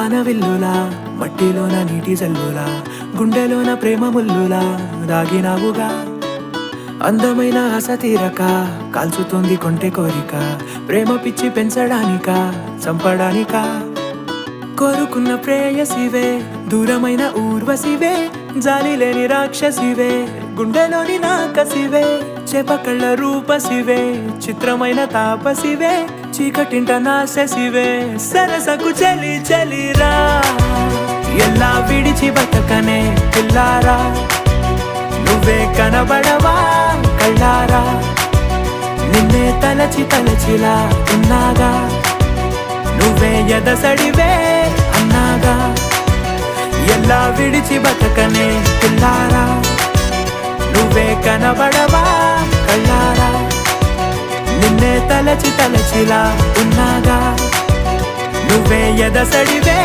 వానవిల్లులా మట్టిలోన నీటి జల్లులా గుండెలోన ప్రేమ ముల్లులా దాగినావుగా అందమైన ఆశ తీరక కాల్చుతోంది కొంటె కోరిక ప్రేమ పిచ్చి పెంచడానిక చంపడానిక కోరుకున్న ప్రేయసివే దూరమైన ఊర్వశివే జాలి లేని రాక్షసివే గుండెలోని నాకసివే చేపకళ్ళ రూపసివే చిత్రమైన తాపసివే చీకటింట నాశసివే సరసకు చలి చలిరా ఎలా విడిచి బతకనే పిల్లారా నువ్వే కనబడవా కళ్ళారా నిన్నే తలచి తలచిలా ఉన్నాగా నువ్వే ఎదసడివే అన్నాగా ఎలా విడిచి బతకనే పిల్లారా నువ్వే కనబడవా కళ్ళారా నిన్నే తలచి తలచిలా ఉన్నాగా నువ్వే ఎదసడివే